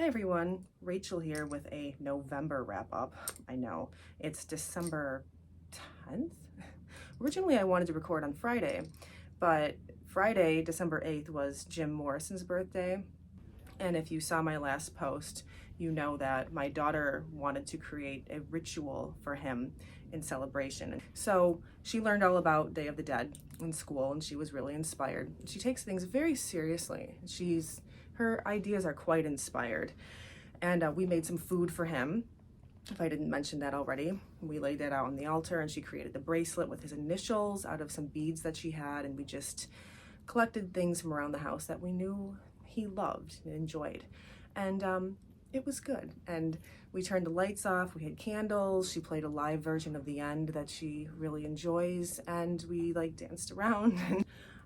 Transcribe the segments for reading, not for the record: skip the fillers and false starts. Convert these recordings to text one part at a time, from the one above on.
Hi everyone, Rachel here with a November wrap-up. I know, it's December 10th? Originally I wanted to record on Friday, but Friday, December 8th was Jim Morrison's birthday. And if you saw my last post, you know that my daughter wanted to create a ritual for him in celebration. So she learned all about Day of the Dead in school and she was really inspired. She takes things very seriously. Her ideas are quite inspired. And we made some food for him, if I didn't mention that already. We laid that out on the altar and she created the bracelet with his initials out of some beads that she had, and we just collected things from around the house that we knew he loved and enjoyed. And it was good. And we turned the lights off, we had candles, she played a live version of The End that she really enjoys, and we like danced around.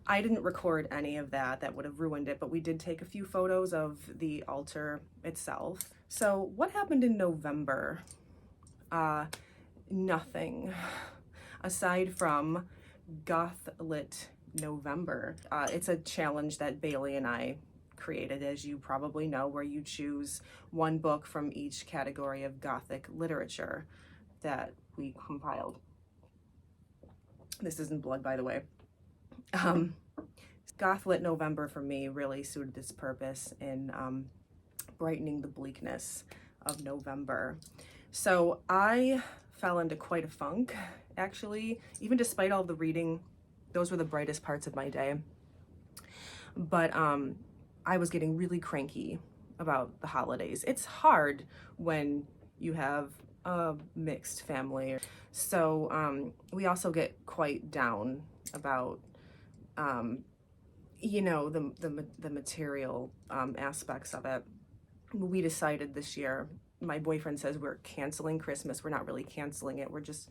I didn't record any of that, that would have ruined it, but we did take a few photos of the altar itself. So what happened in November? Nothing, aside from Goth Lit November. It's a challenge that Bailey and I created, as you probably know, where you choose one book from each category of Gothic literature that we compiled. This isn't blood, by the way. Goth Lit November for me really suited its purpose in brightening the bleakness of November. So I fell into quite a funk, actually. Even despite all the reading, those were the brightest parts of my day. But I was getting really cranky about the holidays. It's hard when you have a mixed family. So we also get quite down about you know, the material aspects of it. We decided this year, my boyfriend says we're canceling Christmas. We're not really canceling it. We're just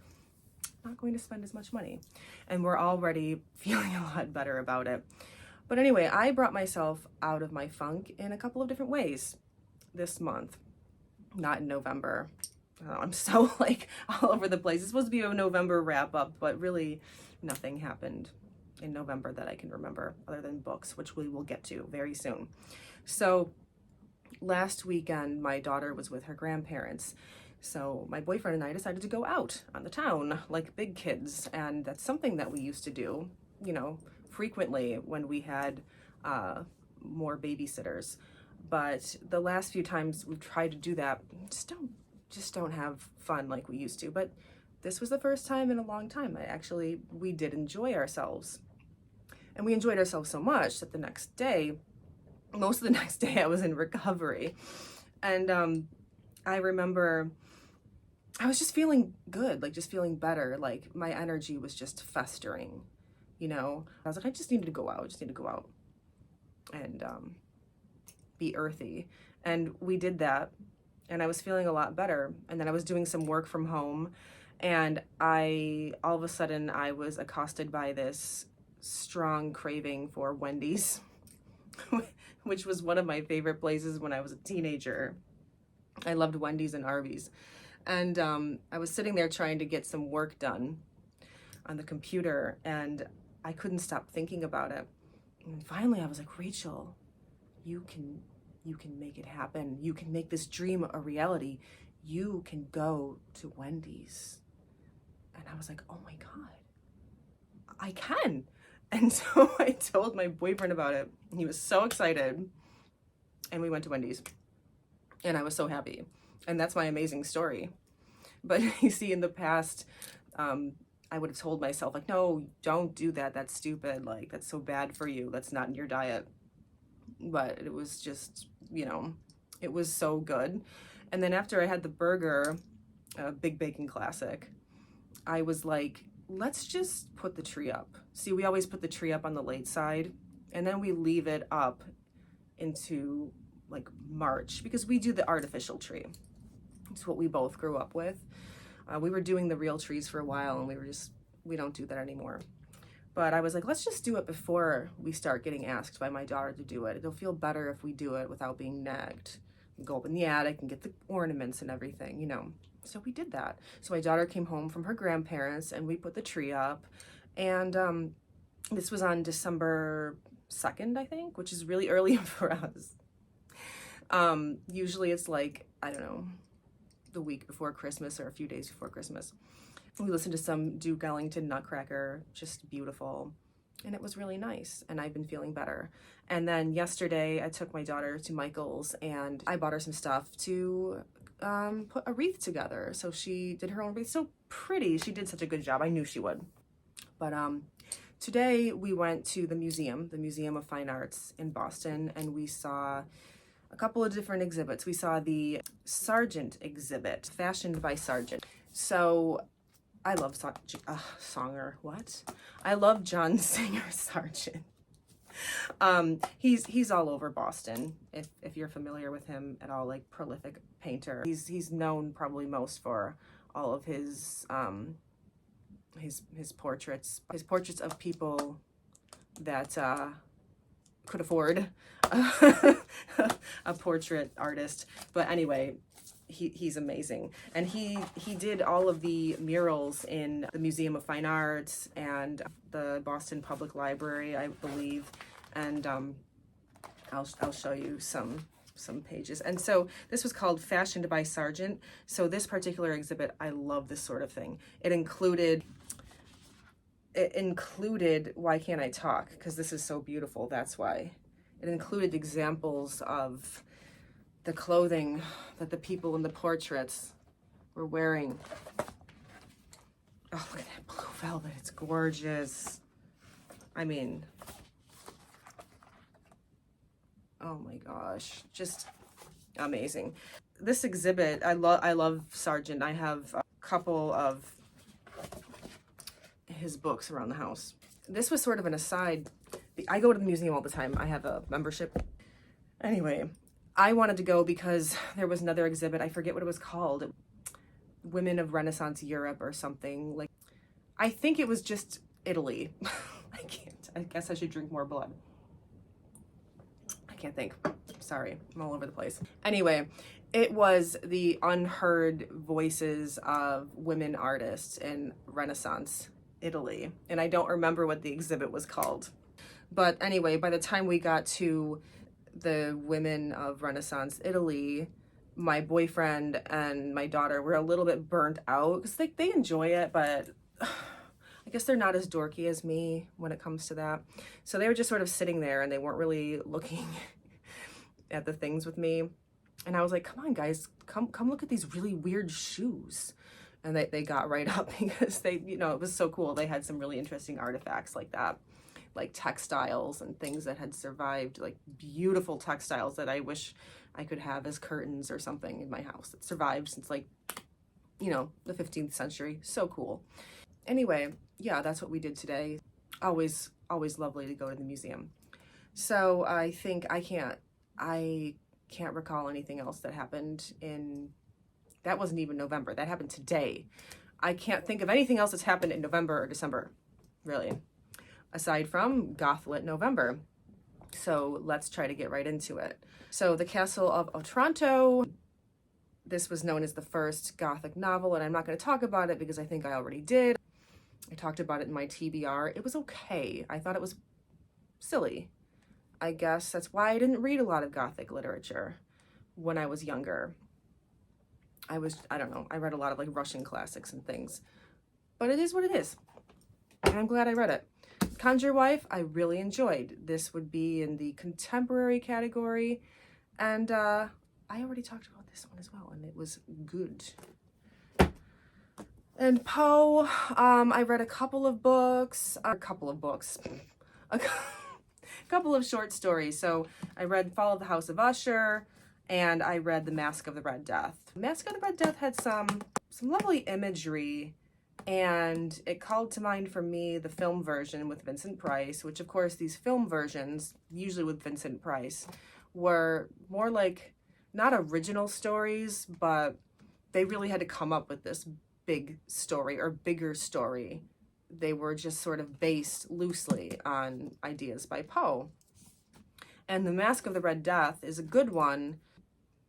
not going to spend as much money. And we're already feeling a lot better about it. But anyway, I brought myself out of my funk in a couple of different ways this month, not in November. Oh, I'm so like all over the place. It's supposed to be a November wrap up, but really nothing happened in November that I can remember other than books, which we will get to very soon. So last weekend, my daughter was with her grandparents. So my boyfriend and I decided to go out on the town like big kids. And that's something that we used to do, you know, frequently when we had more babysitters. But the last few times we've tried to do that, just don't have fun like we used to. But this was the first time in a long time we did enjoy ourselves. And we enjoyed ourselves so much that the next day, most of the next day, I was in recovery. And I remember I was just feeling good, like just feeling better. Like my energy was just festering, you know? I was like, I just needed to go out. I just need to go out and be earthy. And we did that. And I was feeling a lot better. And then I was doing some work from home. And all of a sudden, I was accosted by this strong craving for Wendy's, which was one of my favorite places when I was a teenager. I loved Wendy's and Arby's. And I was sitting there trying to get some work done on the computer, and I couldn't stop thinking about it. And finally, I was like, Rachel, you can make it happen. You can make this dream a reality. You can go to Wendy's. And I was like, oh my God, I can. And so I told my boyfriend about it. He was so excited. And we went to Wendy's. And I was so happy. And that's my amazing story. But you see, in the past, I would have told myself, like, no, don't do that. That's stupid. Like, that's so bad for you. That's not in your diet. But it was just, you know, it was so good. And then after I had the burger, Big Bacon Classic, I was like, let's just put the tree up. See, we always put the tree up on the late side, and then we leave it up into like March because we do the artificial tree. It's what we both grew up with. We were doing the real trees for a while, and we don't do that anymore. But I was like, let's just do it before we start getting asked by my daughter to do it. It'll feel better if we do it without being nagged. Go up in the attic and get the ornaments and everything, you know. So we did that. So my daughter came home from her grandparents and we put the tree up. And this was on December 2nd, I think, which is really early for us. Usually it's like, I don't know, the week before Christmas or a few days before Christmas. We listened to some Duke Ellington Nutcracker, just beautiful. And it was really nice, and I've been feeling better. And then yesterday I took my daughter to Michael's and I bought her some stuff to put a wreath together. So she did her own wreath. So pretty. She did such a good job. I knew she would. But today we went to the Museum of Fine Arts in Boston, and we saw a couple of different exhibits. We saw the Sargent exhibit, fashioned by Sargent. So I love I love John Singer Sargent. He's all over Boston. If you're familiar with him at all, like prolific painter. He's known probably most for all of his portraits of people that could afford a portrait artist. But anyway, he's amazing, and he did all of the murals in the Museum of Fine Arts and the Boston Public Library, I believe, and I'll show you some pages. And so this was called Fashioned by Sargent. So this particular exhibit, I love this sort of thing. It included Why Can't I Talk? Because this is so beautiful, that's why. It included examples of the clothing that the people in the portraits were wearing. Oh, look at that blue velvet. It's gorgeous. I mean, oh my gosh, just amazing. This exhibit, I love Sargent. I have a couple of his books around the house. This was sort of an aside. I go to the museum all the time. I have a membership. Anyway, I wanted to go because there was another exhibit. I forget what it was called. Women of Renaissance Europe or something. Like, I think it was just Italy. I can't. I guess I should drink more blood. I can't think. Sorry, I'm all over the place. Anyway, it was the unheard voices of women artists in Renaissance Italy. And I don't remember what the exhibit was called. But anyway, by the time we got to the women of Renaissance Italy, my boyfriend and my daughter were a little bit burnt out because they enjoy it, but I guess they're not as dorky as me when it comes to that. So they were just sort of sitting there and they weren't really looking at the things with me. And I was like, come on guys, come look at these really weird shoes. And they got right up because it was so cool. They had some really interesting artifacts like that, like textiles and things that had survived, like beautiful textiles that I wish I could have as curtains or something in my house that survived since the 15th century. So cool. Anyway, yeah, that's what we did today. Always lovely to go to the museum. So I think I can't recall anything else that happened that wasn't even November. That happened today. I can't think of anything else that's happened in November or December, really, aside from Goth Lit November. So let's try to get right into it. So the Castle of Otranto, this was known as the first Gothic novel, and I'm not going to talk about it because I think I already did. I talked about it in my TBR. It was okay. I thought it was silly. I guess that's why I didn't read a lot of Gothic literature when I was younger. I don't know, I read a lot of like Russian classics and things, but it is what it is. And I'm glad I read it. Conjure Wife, I really enjoyed. This would be in the contemporary category. And I already talked about this one as well, and it was good. And Poe, I read a couple of short stories. So I read Fall of the House of Usher, and I read The Mask of the Red Death. Mask of the Red Death had some lovely imagery, and it called to mind for me the film version with Vincent Price, which of course these film versions, usually with Vincent Price, were more like not original stories, but they really had to come up with this big story or bigger story. They were just sort of based loosely on ideas by Poe. And The Mask of the Red Death is a good one.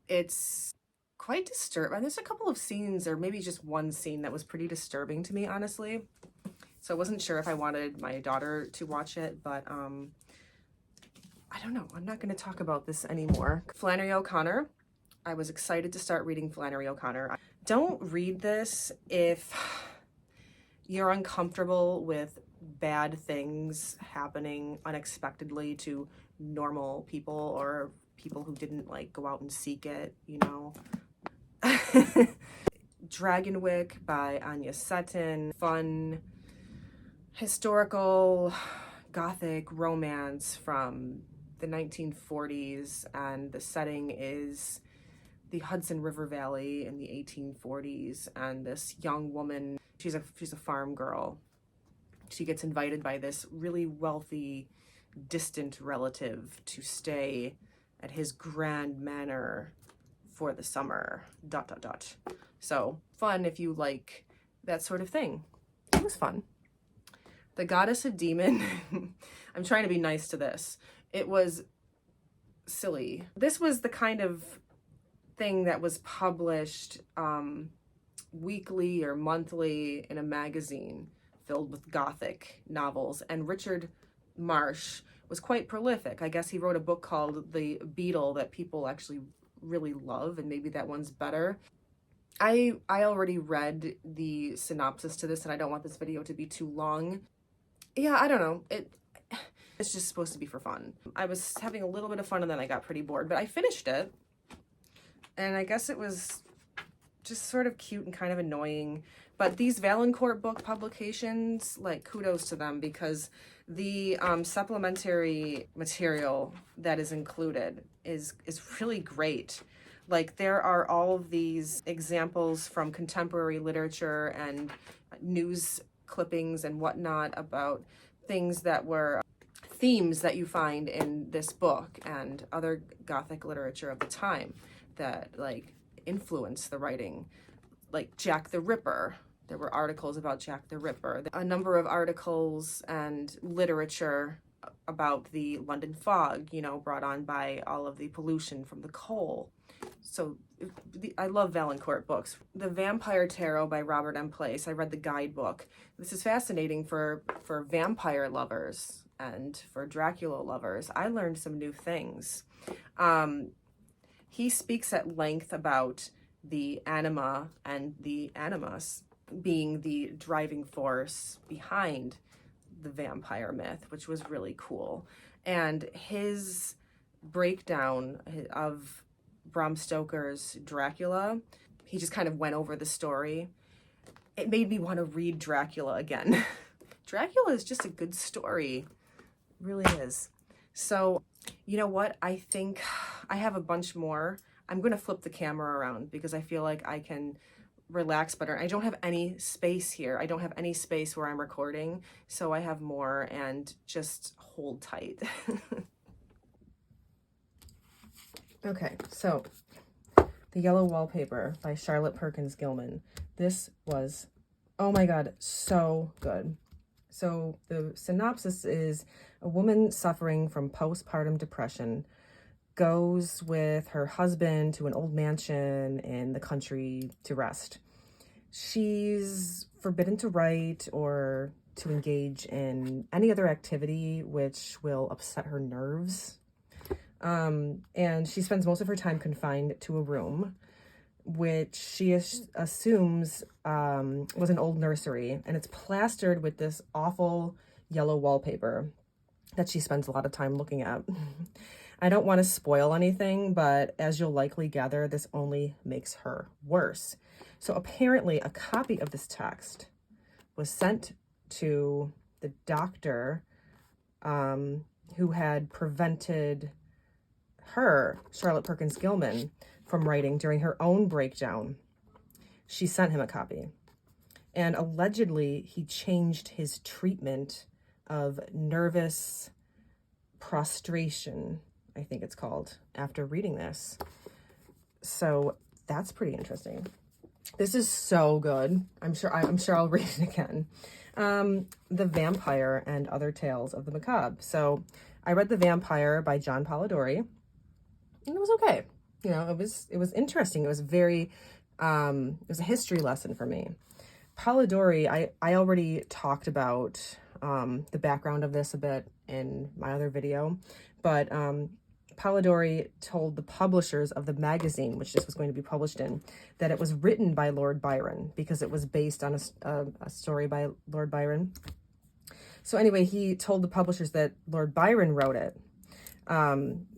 It's quite disturbing. There's a couple of scenes, or maybe just one scene, that was pretty disturbing to me, honestly. So I wasn't sure if I wanted my daughter to watch it, but I I don't know. I'm not going to talk about this anymore. Flannery O'Connor. I was excited to start reading Flannery O'Connor. Don't read this if you're uncomfortable with bad things happening unexpectedly to normal people or people who didn't like go out and seek it, you know. Dragonwyck by Anya Seton. Fun, historical, Gothic romance from the 1940s, and the setting is the Hudson River Valley in the 1840s, and this young woman, she's a farm girl. She gets invited by this really wealthy, distant relative to stay at his grand manor for the summer, ... So fun if you like that sort of thing. It was fun. The Goddess of Demon. I'm trying to be nice to this. It was silly. This was the kind of thing that was published weekly or monthly in a magazine filled with Gothic novels. And Richard Marsh was quite prolific. I guess he wrote a book called The Beetle that people actually really love, and maybe that one's better. I already read the synopsis to this, and I don't want this video to be too long. Yeah, I don't know. It's just supposed to be for fun. I was having a little bit of fun, and then I got pretty bored, but I finished it. And I guess it was just sort of cute and kind of annoying. But these Valancourt book publications, like, kudos to them, because the supplementary material that is included is really great. Like, there are all of these examples from contemporary literature and news clippings and whatnot about things that were themes that you find in this book and other Gothic literature of the time that, like, influenced the writing. Like Jack the Ripper. There were articles about Jack the Ripper. A number of articles and literature about the London fog, you know, brought on by all of the pollution from the coal. So I love Valancourt books. The Vampire Tarot by Robert M. Place. I read the guidebook. This is fascinating for vampire lovers and for Dracula lovers. I learned some new things. He speaks at length about the anima and the animus being the driving force behind the vampire myth, which was really cool. And his breakdown of Bram Stoker's Dracula, he just kind of went over the story. It made me want to read Dracula again. Dracula is just a good story. It really is. So, you know what? I think I have a bunch more. I'm going to flip the camera around because I feel like I can relax better. I don't have any space here. I don't have any space where I'm recording. So I have more, and just hold tight. Okay, so The Yellow Wallpaper by Charlotte Perkins Gilman. This was, oh my God, so good. So the synopsis is a woman suffering from postpartum depression goes with her husband to an old mansion in the country to rest. She's forbidden to write or to engage in any other activity which will upset her nerves. And she spends most of her time confined to a room, which she assumes was an old nursery, and it's plastered with this awful yellow wallpaper that she spends a lot of time looking at. I don't want to spoil anything, but as you'll likely gather, this only makes her worse. So apparently a copy of this text was sent to the doctor who had prevented her, Charlotte Perkins Gilman, from writing during her own breakdown. She sent him a copy. And allegedly, he changed his treatment of nervous prostration, I think it's called, after reading this. So that's pretty interesting. This is so good. I'm sure I'll read it again. The Vampire and Other Tales of the Macabre. So I read The Vampire by John Polidori, and it was okay. You know, it was interesting. It was very, it was a history lesson for me. Polidori, I already talked about the background of this a bit in my other video, but Polidori told the publishers of the magazine, which this was going to be published in, that it was written by Lord Byron because it was based on a story by Lord Byron. So anyway, he told the publishers that Lord Byron wrote it,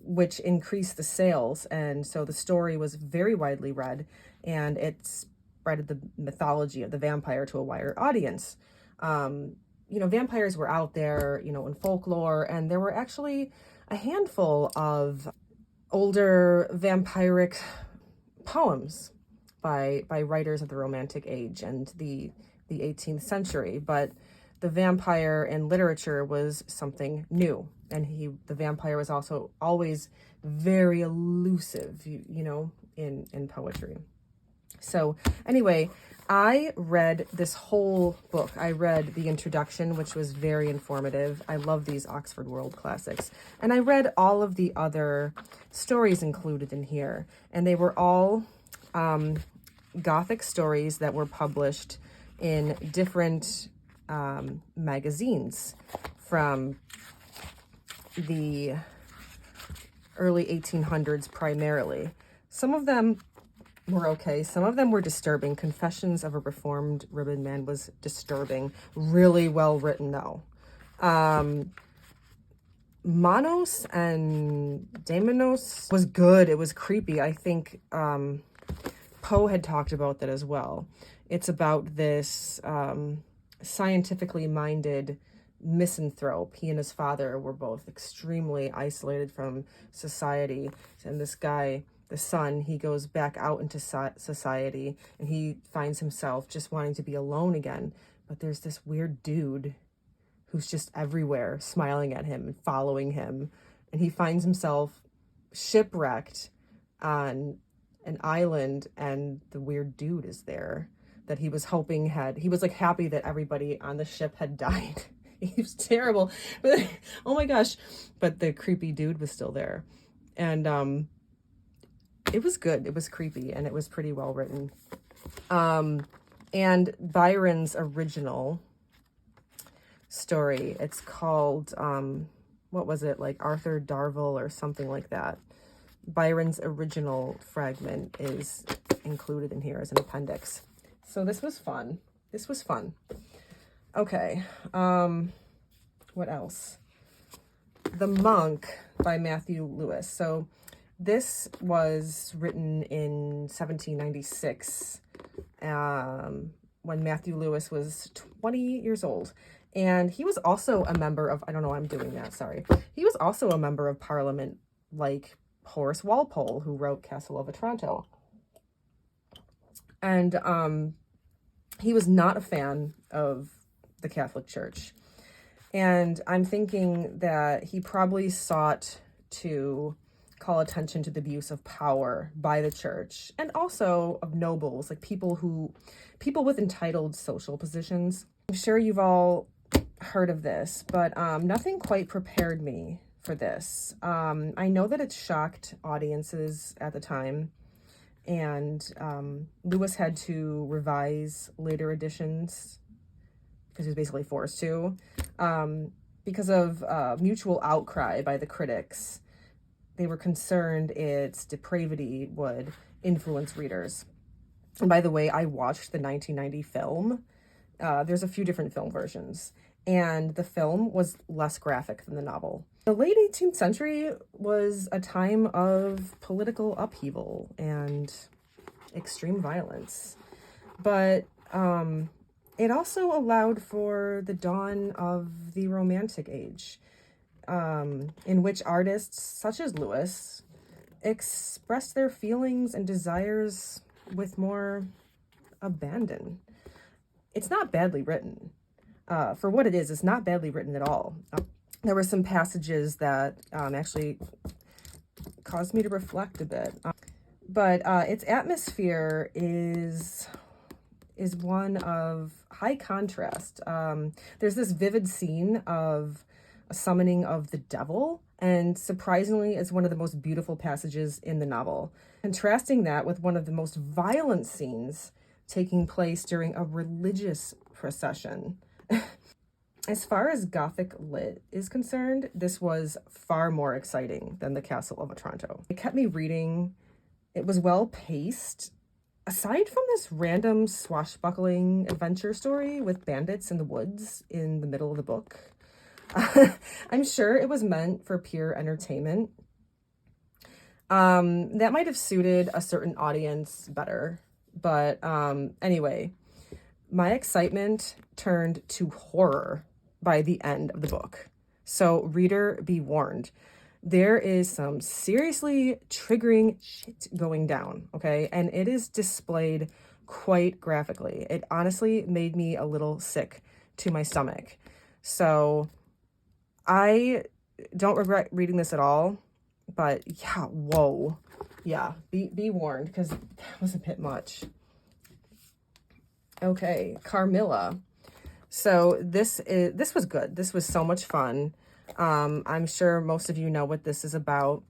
which increased the sales. And so the story was very widely read, and it spread the mythology of the vampire to a wider audience. You know, vampires were out there, you know, in folklore, and there were actually a handful of older vampiric poems by writers of the Romantic Age and the 18th century. But the vampire in literature was something new, and the vampire was also always very elusive, you know, in poetry. So anyway, I read this whole book. I read the introduction, which was very informative. I love these Oxford World Classics. And I read all of the other stories included in here. And they were all Gothic stories that were published in different magazines from the early 1800s primarily. Some of them were okay. Some of them were disturbing. Confessions of a Reformed Ribbon Man was disturbing. Really well written, though. Manos and Daimonos was good. It was creepy. I think Poe had talked about that as well. It's about this scientifically minded misanthrope. He and his father were both extremely isolated from society. And this guy, the son, he goes back out into society, and he finds himself just wanting to be alone again. But there's this weird dude who's just everywhere, smiling at him and following him. And he finds himself shipwrecked on an island, and the weird dude is there that he was hoping he was like happy that everybody on the ship had died. He was terrible, but oh my gosh, but the creepy dude was still there. And it was good. It was creepy, and it was pretty well written. And Byron's original story, it's called, what was it, like Arthur Darvill or something like that. Byron's original fragment is included in here as an appendix. So this was fun. This was fun. Okay. What else? The Monk by Matthew Lewis. So this was written in 1796, when Matthew Lewis was 20 years old. And he was also a member of, I don't know why I'm doing that, sorry. He was also a member of Parliament, like Horace Walpole, who wrote Castle of Otranto. And he was not a fan of the Catholic Church. And I'm thinking that he probably sought to call attention to the abuse of power by the church, and also of nobles, like people with entitled social positions. I'm sure you've all heard of this, but nothing quite prepared me for this. I know that it shocked audiences at the time, and Lewis had to revise later editions because he was basically forced to, because of mutual outcry by the critics. They were concerned its depravity would influence readers. And by the way, I watched the 1990 film. There's a few different film versions, and the film was less graphic than the novel. The late 18th century was a time of political upheaval and extreme violence, but it also allowed for the dawn of the Romantic Age, in which artists such as Lewis expressed their feelings and desires with more abandon. It's not badly written. For what it is, it's not badly written at all. There were some passages that actually caused me to reflect a bit. But its atmosphere is one of high contrast. There's this vivid scene of a summoning of the devil, and surprisingly, it's one of the most beautiful passages in the novel. Contrasting that with one of the most violent scenes taking place during a religious procession. As far as Gothic Lit is concerned, this was far more exciting than The Castle of Otranto. It kept me reading. It was well paced. Aside from this random swashbuckling adventure story with bandits in the woods in the middle of the book, I'm sure it was meant for pure entertainment. That might have suited a certain audience better. But anyway, my excitement turned to horror by the end of the book. So reader, be warned. There is some seriously triggering shit going down, okay? And it is displayed quite graphically. It honestly made me a little sick to my stomach. So I don't regret reading this at all, but yeah, whoa. Yeah, be warned, because that was a bit much. Okay, Carmilla. So this was good. This was so much fun. I'm sure most of you know what this is about.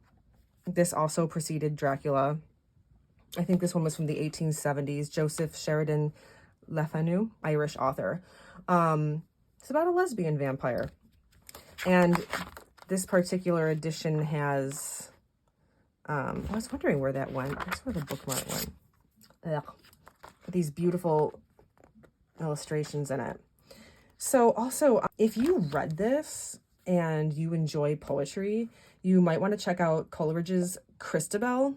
This also preceded Dracula. I think this one was from the 1870s. Joseph Sheridan Le Fanu, Irish author. It's about a lesbian vampire. And this particular edition has, I was wondering where that went. That's where the bookmark went. Ugh. These beautiful illustrations in it. So also, if you read this and you enjoy poetry, you might want to check out Coleridge's Christabel,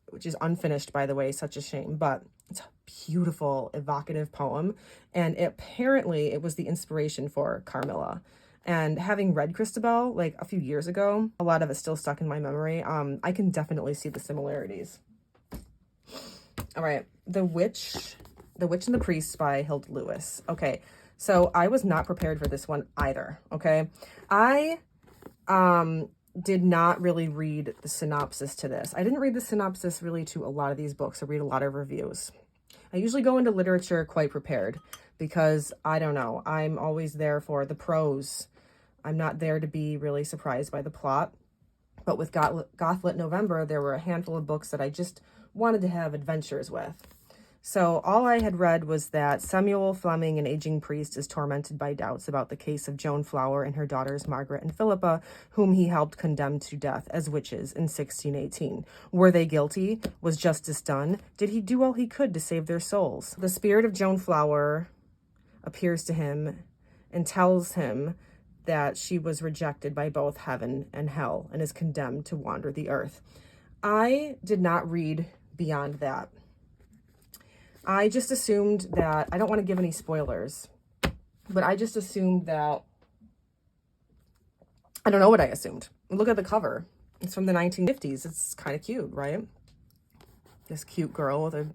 which is unfinished, by the way, such a shame, but it's a beautiful, evocative poem. And apparently it was the inspiration for Carmilla. And having read Christabel like a few years ago, a lot of it's still stuck in my memory. I can definitely see the similarities. All right, The Witch and the Priest by Hilda Lewis. Okay, so I was not prepared for this one either, okay? I did not really read the synopsis to this. I didn't read the synopsis really to a lot of these books. I read a lot of reviews. I usually go into literature quite prepared because, I don't know, I'm always there for the prose. I'm not there to be really surprised by the plot. But with Goth Lit November, there were a handful of books that I just wanted to have adventures with. So all I had read was that Samuel Fleming, an aging priest, is tormented by doubts about the case of Joan Flower and her daughters Margaret and Philippa, whom he helped condemn to death as witches in 1618. Were they guilty? Was justice done? Did he do all he could to save their souls? The spirit of Joan Flower appears to him and tells him that she was rejected by both heaven and hell and is condemned to wander the earth. I did not read beyond that. I just assumed that, I don't want to give any spoilers, but I just assumed that, I don't know what I assumed. Look at the cover. It's from the 1950s. It's kind of cute, right? This cute girl with a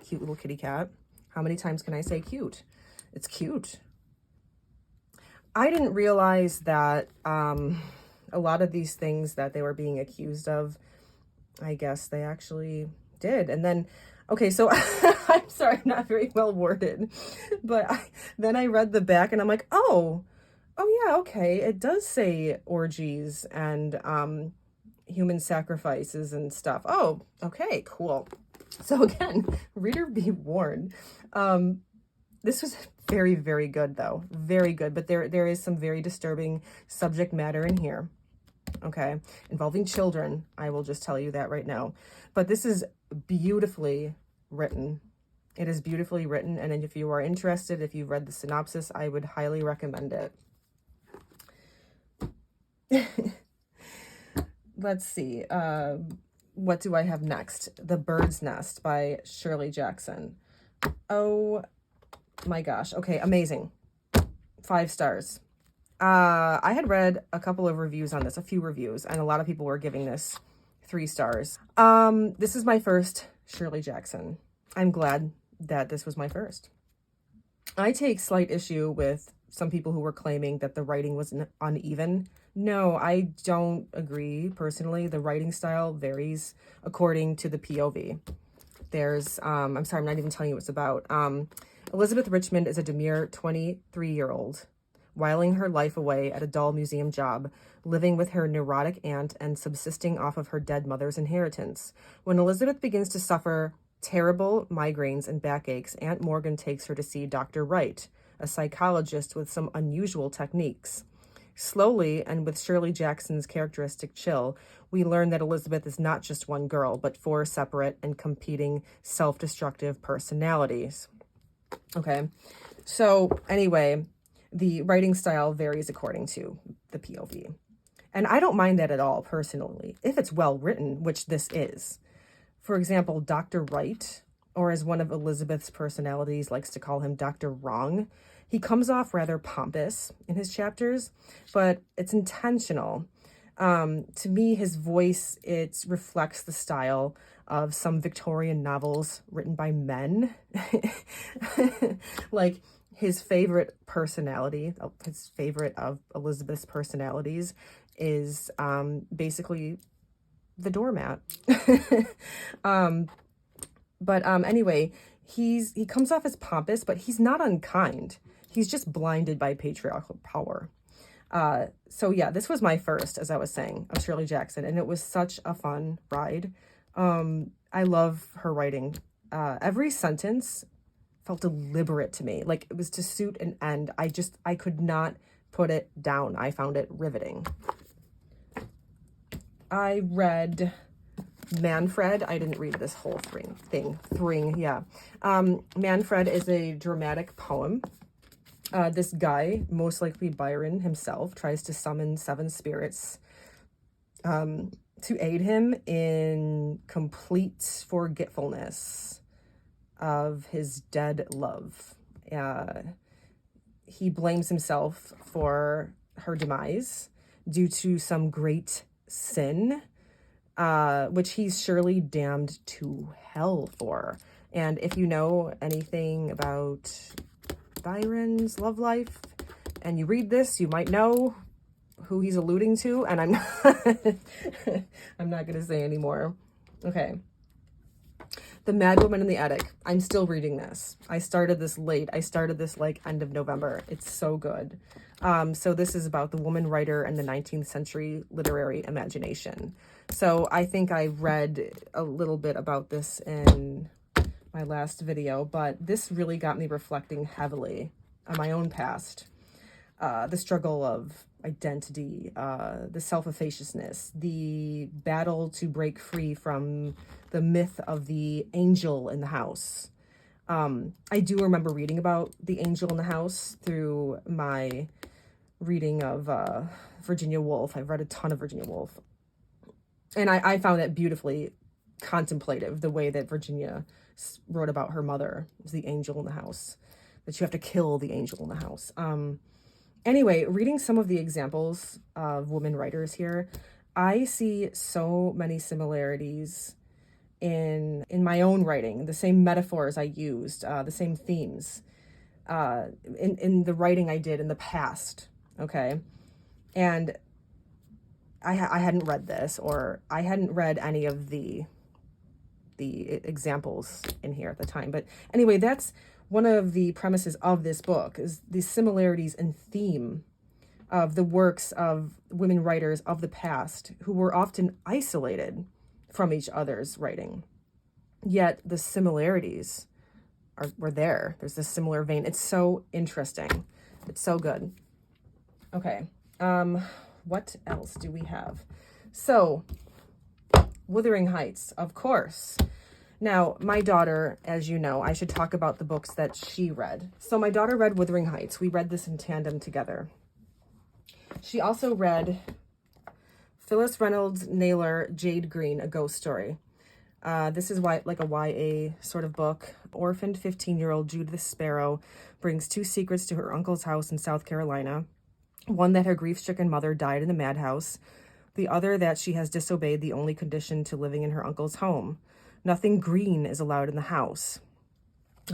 cute little kitty cat. How many times can I say cute? It's cute. I didn't realize that a lot of these things that they were being accused of, I guess they actually did. And then, okay, so I'm sorry, I'm not very well worded, but then I read the back and I'm like, oh yeah, okay. It does say orgies and human sacrifices and stuff. Oh, okay, cool. So again, reader be warned. This was very, very good though. Very good, but there is some very disturbing subject matter in here. Okay, involving children. I will just tell you that right now. But this is beautifully written. It is beautifully written, and if you are interested, if you've read the synopsis, I would highly recommend it. Let's see. What do I have next? The Bird's Nest by Shirley Jackson. Oh my gosh. Okay, amazing. 5 stars. I had read a couple of reviews on this, a few reviews, and a lot of people were giving this 3 stars. This is my first Shirley Jackson. I'm glad that this was my first. I take slight issue with some people who were claiming that the writing was uneven. No, I don't agree personally. The writing style varies according to the POV. There's, I'm sorry, I'm not even telling you what it's about. Elizabeth Richmond is a demure 23-year-old, whiling her life away at a dull museum job, living with her neurotic aunt and subsisting off of her dead mother's inheritance. When Elizabeth begins to suffer terrible migraines and backaches, Aunt Morgan takes her to see Dr. Wright, a psychologist with some unusual techniques. Slowly, and with Shirley Jackson's characteristic chill, we learn that Elizabeth is not just one girl, but 4 separate and competing self-destructive personalities. Okay, so anyway, the writing style varies according to the POV. And I don't mind that at all, personally, if it's well written, which this is. For example, Dr. Right, or as one of Elizabeth's personalities likes to call him, Dr. Wrong, he comes off rather pompous in his chapters, but it's intentional. To me, his voice, it reflects the style of some Victorian novels written by men. Like his favorite personality, his favorite of Elizabeth's personalities is basically the doormat. Anyway, he comes off as pompous, but he's not unkind. He's just blinded by patriarchal power. So yeah, this was my first, as I was saying, of Shirley Jackson, and it was such a fun ride. I love her writing. Every sentence felt deliberate to me, like it was to suit an end. I could not put it down. I found it riveting. I read Manfred. I didn't read this whole thing. Yeah. Manfred is a dramatic poem. This guy, most likely Byron himself, tries to summon 7 spirits to aid him in complete forgetfulness of his dead love. He blames himself for her demise due to some great sin, which he's surely damned to hell for. And if you know anything about Byron's love life and you read this, you might know who he's alluding to, and I'm not going to say anymore. Okay. The Mad Woman in the Attic. I'm still reading this. I started this late. I started this like end of November. It's so good. So this is about the woman writer and the 19th century literary imagination. So I think I read a little bit about this in my last video, but this really got me reflecting heavily on my own past. The struggle of identity, the self-effaciousness, the battle to break free from the myth of the angel in the house. I do remember reading about the angel in the house through my reading of Virginia Woolf. I've read a ton of Virginia Woolf. And I found it beautifully contemplative, the way that Virginia wrote about her mother, as the angel in the house, that you have to kill the angel in the house. Anyway, reading some of the examples of women writers here, I see so many similarities in my own writing, the same metaphors I used, the same themes in the writing I did in the past, okay? And I hadn't read this, or I hadn't read any of the examples in here at the time. But anyway, that's one of the premises of this book, is the similarities in theme of the works of women writers of the past who were often isolated from each other's writing. Yet the similarities were there. There's this similar vein. It's so interesting. It's so good. Okay. What else do we have? So, Wuthering Heights, of course. Now, my daughter, as you know, I should talk about the books that she read. So my daughter read Wuthering Heights. We read this in tandem together. She also read Phyllis Reynolds Naylor, Jade Green, A Ghost Story. This is like a YA sort of book. Orphaned 15-year-old Judith Sparrow brings 2 secrets to her uncle's house in South Carolina. One, that her grief-stricken mother died in a madhouse. The other, that she has disobeyed the only condition to living in her uncle's home. Nothing green is allowed in the house.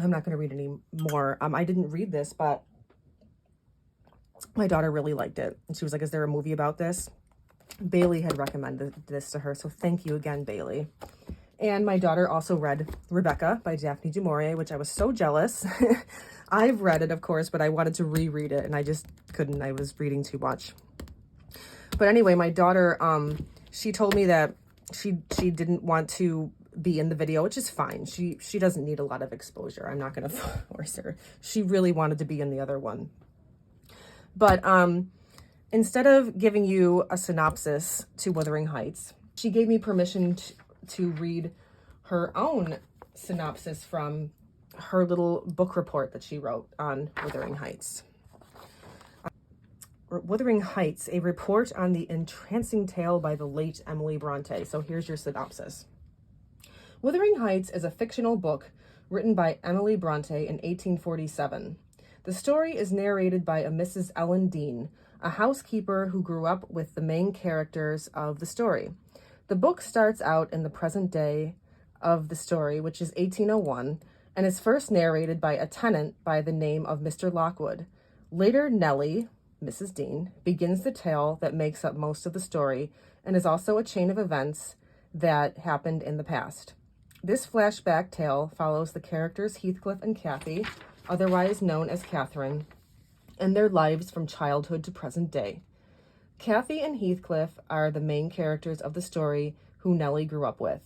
I'm not going to read any more. I didn't read this, but my daughter really liked it. And she was like, is there a movie about this? Bailey had recommended this to her, so thank you again, Bailey. And my daughter also read Rebecca by Daphne du Maurier, which I was so jealous. I've read it, of course, but I wanted to reread it, and I just couldn't. I was reading too much. But anyway, my daughter, she told me that she didn't want to be in the video, which is fine. She doesn't need a lot of exposure. I'm not going to force her. She really wanted to be in the other one. But instead of giving you a synopsis to Wuthering Heights, she gave me permission to read her own synopsis from her little book report that she wrote on Wuthering Heights. Wuthering Heights, a report on the entrancing tale by the late Emily Bronte. So here's your synopsis. Wuthering Heights is a fictional book written by Emily Bronte in 1847. The story is narrated by a Mrs. Ellen Dean, a housekeeper who grew up with the main characters of the story. The book starts out in the present day of the story, which is 1801, and is first narrated by a tenant by the name of Mr. Lockwood. Later, Nellie, Mrs. Dean, begins the tale that makes up most of the story and is also a chain of events that happened in the past. This flashback tale follows the characters Heathcliff and Cathy, otherwise known as Catherine, and their lives from childhood to present day. Cathy and Heathcliff are the main characters of the story who Nellie grew up with.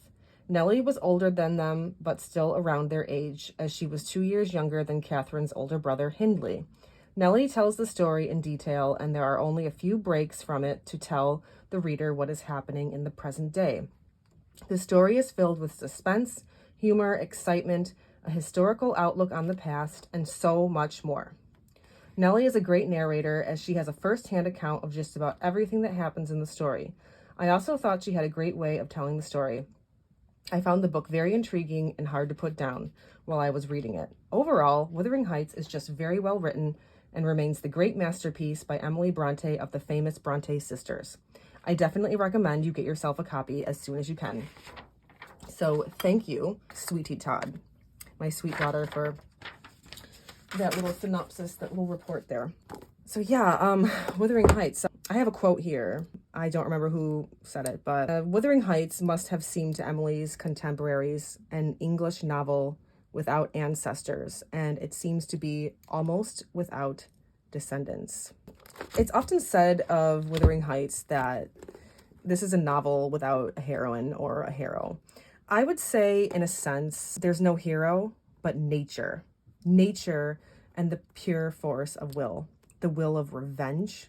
Nellie was older than them, but still around their age, as she was 2 years younger than Catherine's older brother, Hindley. Nellie tells the story in detail, and there are only a few breaks from it to tell the reader what is happening in the present day. The story is filled with suspense, humor, excitement, a historical outlook on the past, and so much more. Nellie is a great narrator, as she has a first-hand account of just about everything that happens in the story. I also thought she had a great way of telling the story. I found the book very intriguing and hard to put down while I was reading it. Overall, Wuthering Heights is just very well written and remains the great masterpiece by Emily Bronte of the famous Bronte sisters. I definitely recommend you get yourself a copy as soon as you can. So thank you, Sweetie Todd, my sweet daughter, for that little synopsis, that little report there. So yeah, Wuthering Heights. I have a quote here. I don't remember who said it, but Wuthering Heights must have seemed to Emily's contemporaries an English novel without ancestors, and it seems to be almost without descendants. It's often said of Wuthering Heights that this is a novel without a heroine or a hero. I would say, in a sense, there's no hero, but nature. Nature and the pure force of will. The will of revenge,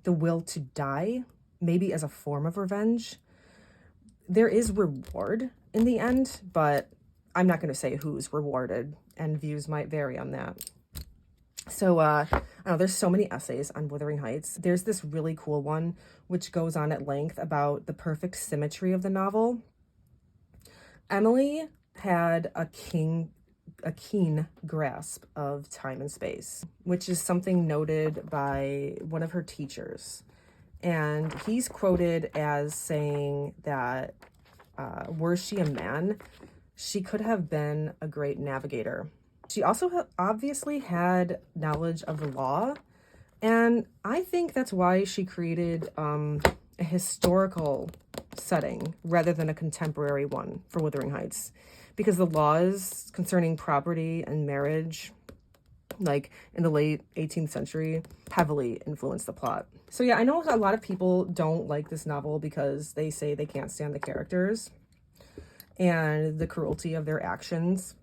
the will to die, maybe as a form of revenge. There is reward in the end, but I'm not going to say who's rewarded, and views might vary on that. So, I know there's so many essays on Wuthering Heights. There's this really cool one, which goes on at length about the perfect symmetry of the novel. Emily had a keen grasp of time and space, which is something noted by one of her teachers. And he's quoted as saying that were she a man, she could have been a great navigator. She also obviously had knowledge of the law, and I think that's why she created a historical setting rather than a contemporary one for Wuthering Heights, because the laws concerning property and marriage, like in the late 18th century, heavily influenced the plot. So yeah, I know a lot of people don't like this novel because they say they can't stand the characters and the cruelty of their actions.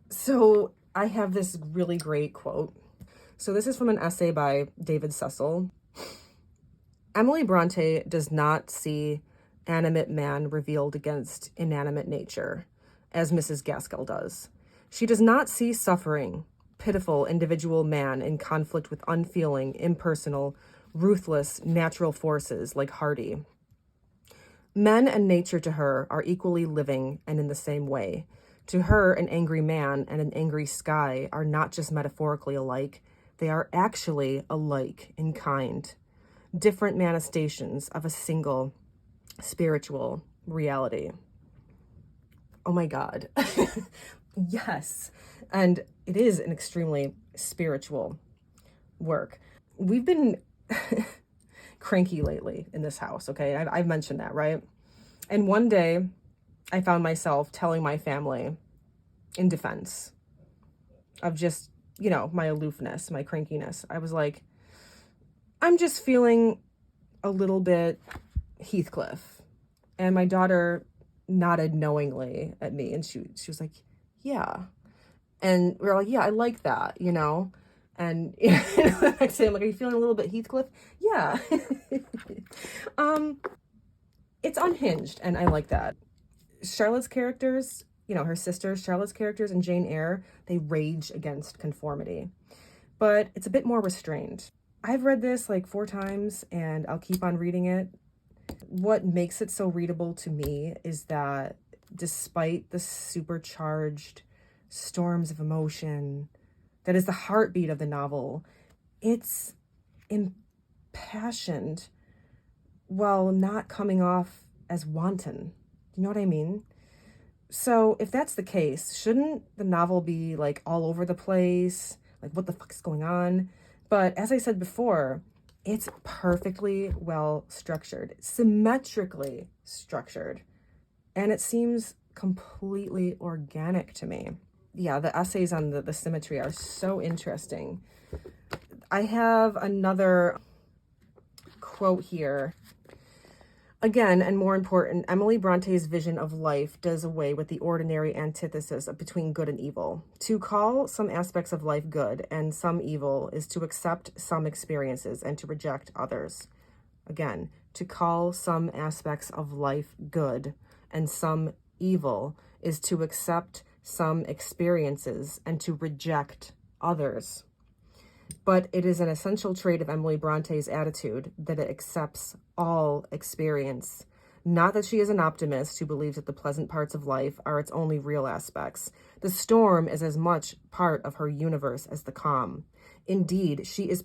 So I have this really great quote. So this is from an essay by David Cecil. Emily Bronte does not see animate man revealed against inanimate nature, as Mrs. Gaskell does. She does not see suffering, pitiful individual man in conflict with unfeeling, impersonal, ruthless natural forces like Hardy. Men and nature to her are equally living and in the same way. To her, an angry man and an angry sky are not just metaphorically alike, they are actually alike in kind, different manifestations of a single spiritual reality. Oh my God. Yes. And it is an extremely spiritual work. We've been cranky lately in this house, okay? I've mentioned that, right? And one day I found myself telling my family in defense of just, you know, my aloofness, my crankiness. I was like, I'm just feeling a little bit Heathcliff. And my daughter nodded knowingly at me, and she was like, yeah. And we were like, yeah, I like that, you know? And the next day I'm like, are you feeling a little bit Heathcliff? Yeah. It's unhinged, and I like that. Charlotte's characters, you know, her sisters, Charlotte's characters and Jane Eyre, they rage against conformity. But it's a bit more restrained. I've read this like 4 times, and I'll keep on reading it. What makes it so readable to me is that despite the supercharged storms of emotion that is the heartbeat of the novel, it's impassioned while not coming off as wanton. You know what I mean? So if that's the case, shouldn't the novel be like all over the place? Like, what the fuck is going on? But as I said before, it's perfectly well structured, symmetrically structured, and it seems completely organic to me. Yeah, the essays on the symmetry are so interesting. I have another quote here. Again, and more important, Emily Bronte's vision of life does away with the ordinary antithesis between good and evil. To call some aspects of life good and some evil is to accept some experiences and to reject others. Again, to call some aspects of life good and some evil is to accept some experiences and to reject others. But it is an essential trait of Emily Bronte's attitude that it accepts all experience. Not that she is an optimist who believes that the pleasant parts of life are its only real aspects. The storm is as much part of her universe as the calm. Indeed, she is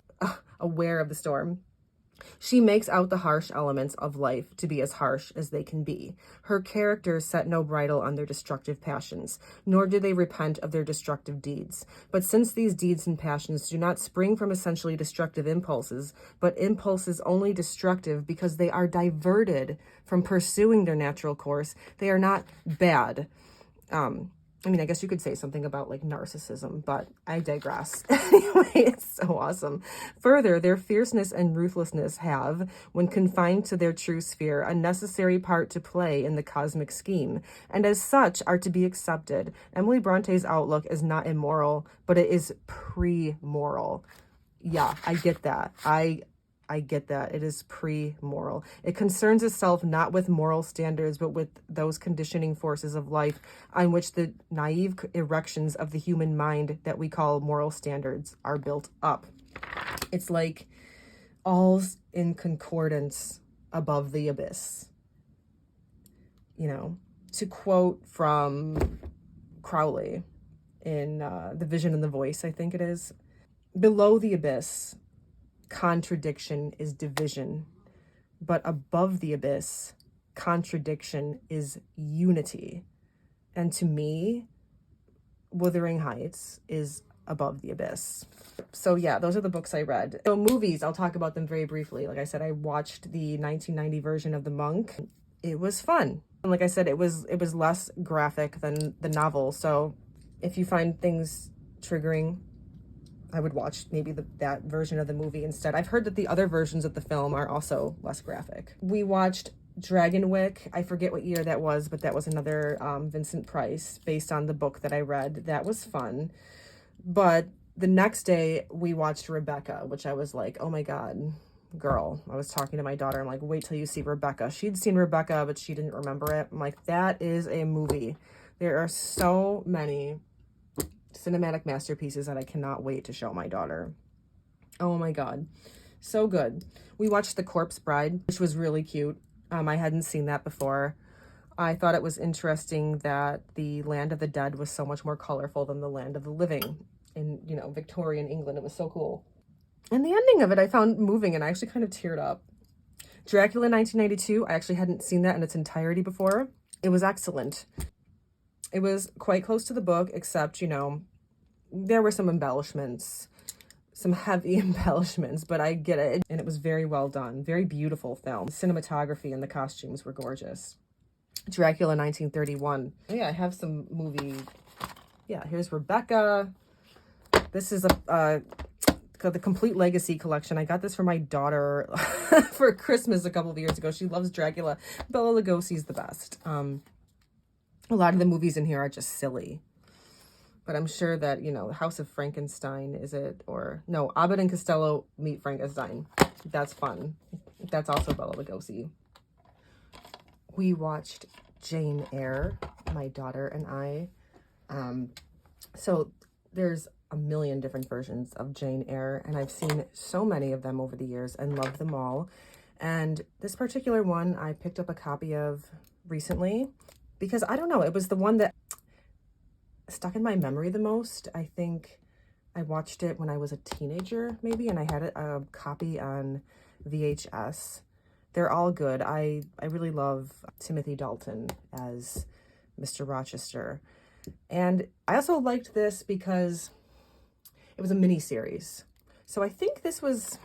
aware of the storm. She makes out the harsh elements of life to be as harsh as they can be. Her characters set no bridle on their destructive passions, nor do they repent of their destructive deeds. But since these deeds and passions do not spring from essentially destructive impulses, but impulses only destructive because they are diverted from pursuing their natural course, they are not bad. I mean, I guess you could say something about like narcissism, but I digress. Anyway, it's so awesome. Further, their fierceness and ruthlessness have, when confined to their true sphere, a necessary part to play in the cosmic scheme, and as such are to be accepted. Emily Bronte's outlook is not immoral, but it is pre-moral. Yeah, I get that. I get that. It is pre-moral. It concerns itself not with moral standards, but with those conditioning forces of life on which the naive erections of the human mind that we call moral standards are built up. It's like all's in concordance above the abyss. You know, to quote from Crowley in The Vision and the Voice, I think it is, below the abyss, contradiction is division, but above the abyss, contradiction is unity. And to me, Wuthering Heights is above the abyss. So yeah, those are the books I read. So movies, I'll talk about them very briefly. Like I said, I watched the 1990 version of The Monk. It was fun. And like I said, it was less graphic than the novel. So if you find things triggering, I would watch maybe that version of the movie instead. I've heard that the other versions of the film are also less graphic. We watched Dragonwyck. I forget what year that was, but that was another Vincent Price based on the book that I read. That was fun. But the next day we watched Rebecca, which I was like, oh my God, girl. I was talking to my daughter. I'm like, wait till you see Rebecca. She'd seen Rebecca, but she didn't remember it. I'm like, that is a movie. There are so many cinematic masterpieces that I cannot wait to show my daughter. Oh my God, so good. We watched The Corpse Bride, which was really cute. I hadn't seen that before. I thought it was interesting that the land of the dead was so much more colorful than the land of the living in, you know, Victorian England. It was so cool. And the ending of it I found moving, and I actually kind of teared up. Dracula 1992, I actually hadn't seen that in its entirety before. It was excellent. It was quite close to the book, except, you know, there were some embellishments, some heavy embellishments, but I get it. And it was very well done. Very beautiful film. The cinematography and the costumes were gorgeous. Dracula 1931. Oh yeah, I have some movie. Yeah, here's Rebecca. This is the Complete Legacy collection. I got this for my daughter for Christmas a couple of years ago. She loves Dracula. Bela Lugosi's the best. A lot of the movies in here are just silly. But I'm sure that, you know, the House of Frankenstein, is it? Or, no, Abbott and Costello Meet Frankenstein. That's fun. That's also Bela Lugosi. We watched Jane Eyre, my daughter and I. So there's a million different versions of Jane Eyre, and I've seen so many of them over the years and loved them all. And this particular one I picked up a copy of recently because, I don't know, it was the one that stuck in my memory the most. I think I watched it when I was a teenager, maybe, and I had a copy on VHS. They're all good. I really love Timothy Dalton as Mr. Rochester. And I also liked this because it was a mini series. So I think this was,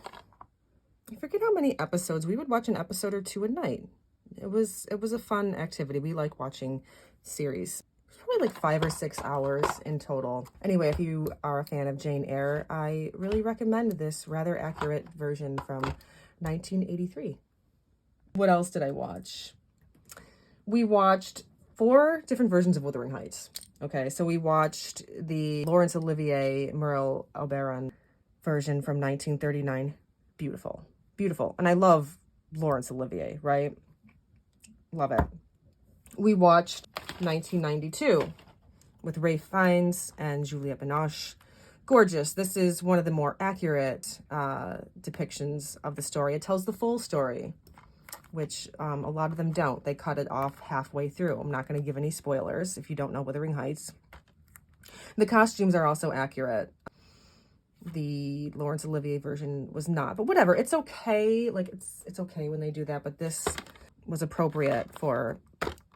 I forget how many episodes. We would watch an episode or two a night. It was a fun activity. We like watching series. Probably like 5 or 6 hours in total. Anyway, if you are a fan of Jane Eyre, I really recommend this rather accurate version from 1983. What else did I watch? We watched 4 different versions of Wuthering Heights. Okay, so we watched the Laurence Olivier Merle Oberon version from 1939. Beautiful, beautiful. And I love Laurence Olivier, right? Love it. We watched 1992 with Ralph Fiennes and Juliette Binoche. Gorgeous. This is one of the more accurate depictions of the story. It tells the full story, which a lot of them don't. They cut it off halfway through. I'm not going to give any spoilers if you don't know Wuthering Heights. The costumes are also accurate. The Laurence Olivier version was not, but whatever. It's okay. Like, it's okay when they do that, but this was appropriate for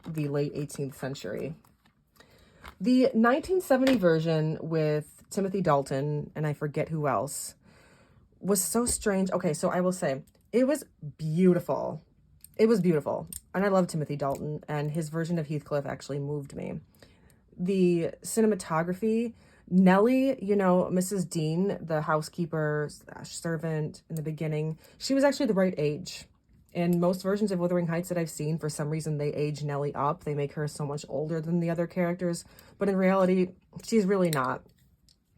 the late 18th century. The 1970 version with Timothy Dalton, and I forget who else, was so strange. Okay, so I will say, it was beautiful. It was beautiful. And I love Timothy Dalton, and his version of Heathcliff actually moved me. The cinematography, Nellie, you know, Mrs. Dean, the housekeeper / servant in the beginning, she was actually the right age. In most versions of Wuthering Heights that I've seen, for some reason, they age Nellie up. They make her so much older than the other characters. But in reality, she's really not.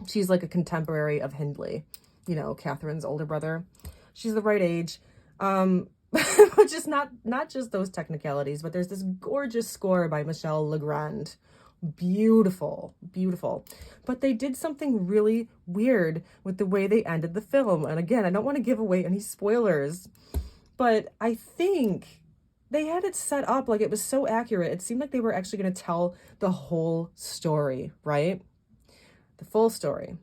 She's like a contemporary of Hindley, you know, Catherine's older brother. She's the right age. But just not just those technicalities, but there's this gorgeous score by Michel Legrand. Beautiful, beautiful. But they did something really weird with the way they ended the film. And again, I don't want to give away any spoilers, but I think they had it set up like it was so accurate. It seemed like they were actually going to tell the whole story, right? The full story,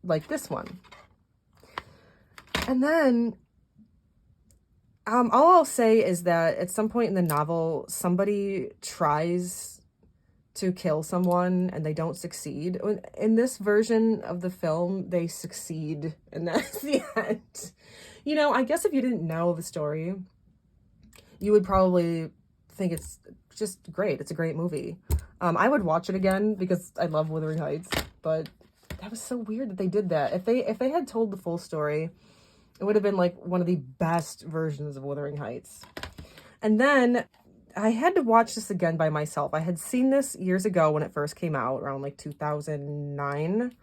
like this one. And then all I'll say is that at some point in the novel, somebody tries to kill someone and they don't succeed. In this version of the film, they succeed, and that's the end. You know, I guess if you didn't know the story, you would probably think it's just great. It's a great movie. I would watch it again because I love Wuthering Heights, but that was so weird that they did that. If they had told the full story, it would have been like one of the best versions of Wuthering Heights. And then I had to watch this again by myself. I had seen this years ago when it first came out, around like 2009.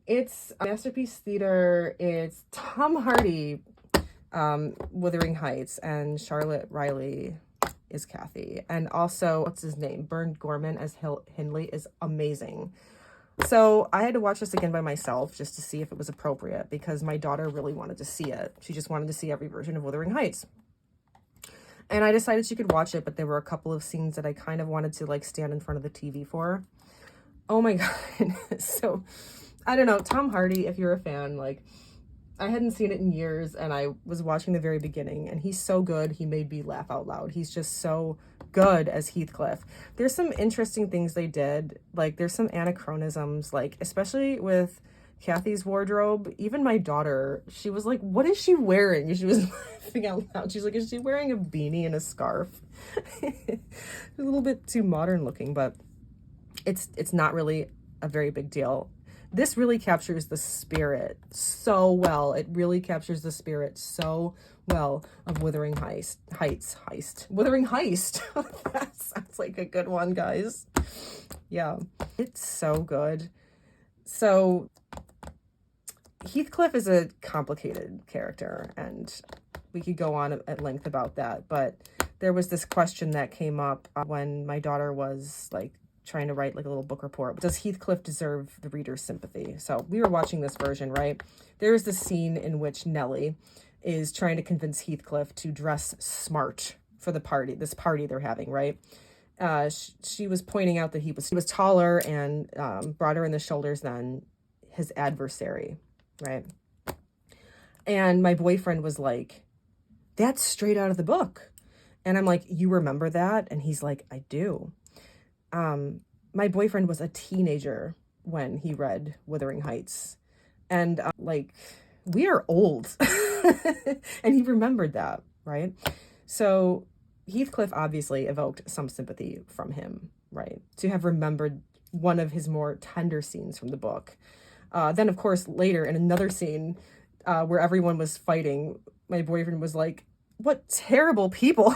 It's Masterpiece Theater. It's Tom Hardy, Wuthering Heights, and Charlotte Riley is Kathy. And also, what's his name? Bern Gorman as Hindley is amazing. So I had to watch this again by myself just to see if it was appropriate because my daughter really wanted to see it. She just wanted to see every version of Wuthering Heights. And I decided she could watch it, but there were a couple of scenes that I kind of wanted to like stand in front of the TV for. Oh my God. So I don't know, Tom Hardy, if you're a fan, like I hadn't seen it in years and I was watching the very beginning and he's so good. He made me laugh out loud. He's just so good as Heathcliff. There's some interesting things they did. Like there's some anachronisms, like especially with Kathy's wardrobe. Even my daughter, she was like, what is she wearing? She was laughing out loud. She's like, is she wearing a beanie and a scarf? It's a little bit too modern looking, but it's not really a very big deal. This really captures the spirit so well. It really captures the spirit so well of Wuthering Heights. Wuthering Heist. That sounds like a good one, guys. Yeah, it's so good. So Heathcliff is a complicated character, and we could go on at length about that, but there was this question that came up when my daughter was like trying to write like a little book report. Does Heathcliff deserve the reader's sympathy? So we were watching this version, right? There is this scene in which Nellie is trying to convince Heathcliff to dress smart for the party, this party they're having, right? She was pointing out that he was taller and broader in the shoulders than his adversary, right? And my boyfriend was like, that's straight out of the book. And I'm like, you remember that? And he's like, I do. My boyfriend was a teenager when he read Wuthering Heights. And like, we are old. And he remembered that, right? So Heathcliff obviously evoked some sympathy from him, right? To have remembered one of his more tender scenes from the book. Then, of course, later in another scene where everyone was fighting, my boyfriend was like, what terrible people.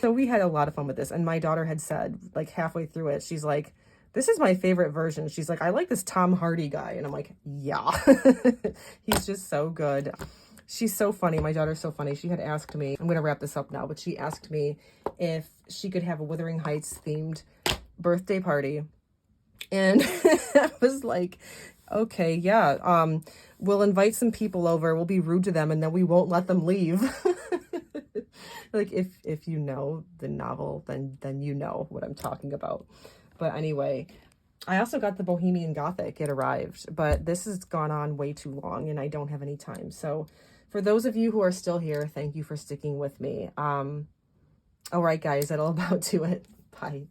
So we had a lot of fun with this. And my daughter had said, like halfway through it, she's like, this is my favorite version. She's like, I like this Tom Hardy guy. And I'm like, yeah, he's just so good. She's so funny. My daughter's so funny. She had asked me, I'm going to wrap this up now, but she asked me if she could have a Wuthering Heights themed birthday party. And I was like, okay, yeah, we'll invite some people over. We'll be rude to them and then we won't let them leave. Like if you know the novel, then you know what I'm talking about. But anyway, I also got the Bohemian Gothic. It arrived, but this has gone on way too long and I don't have any time. So for those of you who are still here, thank you for sticking with me. All right, guys, that'll about do it. Bye.